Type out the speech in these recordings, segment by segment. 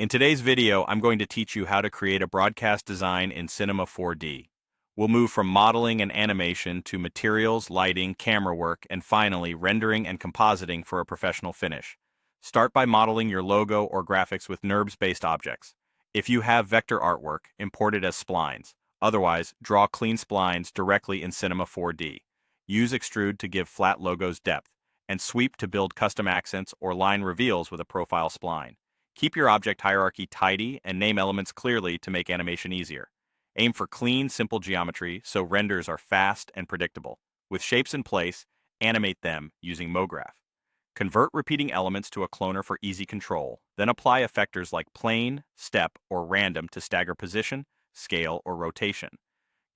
In today's video, I'm going to teach you how to create a broadcast design in Cinema 4D. We'll move from modeling and animation to materials, lighting, camera work, and finally, rendering and compositing for a professional finish. Start by modeling your logo or graphics with NURBS-based objects. If you have vector artwork, import it as splines. Otherwise, draw clean splines directly in Cinema 4D. Use Extrude to give flat logos depth, and Sweep to build custom accents or line reveals with a profile spline. Keep your object hierarchy tidy and name elements clearly to make animation easier. Aim for clean, simple geometry so renders are fast and predictable. With shapes in place, animate them using MoGraph. Convert repeating elements to a cloner for easy control, then apply effectors like plane, step, or random to stagger position, scale, or rotation.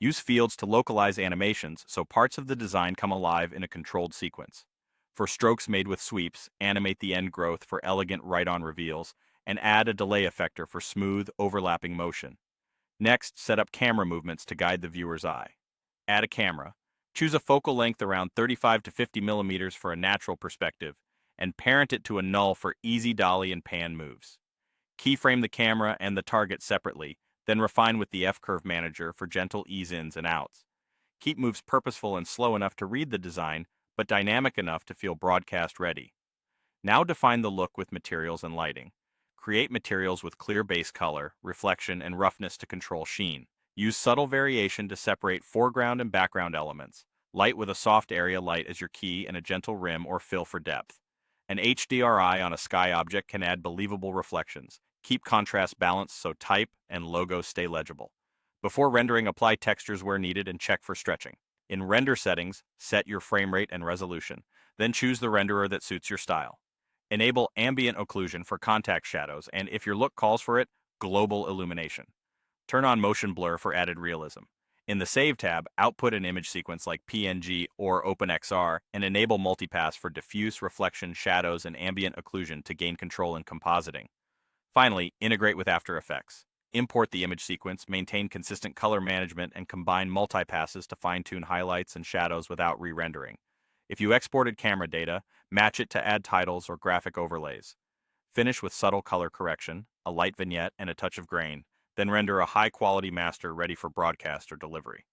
Use fields to localize animations so parts of the design come alive in a controlled sequence. For strokes made with sweeps, animate the end growth for elegant right-on reveals, and add a delay effector for smooth, overlapping motion. Next, set up camera movements to guide the viewer's eye. Add a camera. Choose a focal length around 35 to 50 millimeters for a natural perspective, and parent it to a null for easy dolly and pan moves. Keyframe the camera and the target separately, then refine with the F-Curve Manager for gentle ease-ins and outs. Keep moves purposeful and slow enough to read the design, but dynamic enough to feel broadcast ready. Now define the look with materials and lighting. Create materials with clear base color, reflection, and roughness to control sheen. Use subtle variation to separate foreground and background elements. Light with a soft area light as your key and a gentle rim or fill for depth. An HDRI on a sky object can add believable reflections. Keep contrast balanced so type and logos stay legible. Before rendering, apply textures where needed and check for stretching. In render settings, set your frame rate and resolution. Then choose the renderer that suits your style. Enable ambient occlusion for contact shadows, and if your look calls for it, global illumination. Turn on motion blur for added realism. In the Save tab, output an image sequence like PNG or OpenXR, and enable multipass for diffuse reflection, shadows, and ambient occlusion to gain control in compositing. Finally, integrate with After Effects. Import the image sequence, maintain consistent color management, and combine multipasses to fine-tune highlights and shadows without re-rendering. If you exported camera data, match it to add titles or graphic overlays. Finish with subtle color correction, a light vignette, and a touch of grain, then render a high-quality master ready for broadcast or delivery.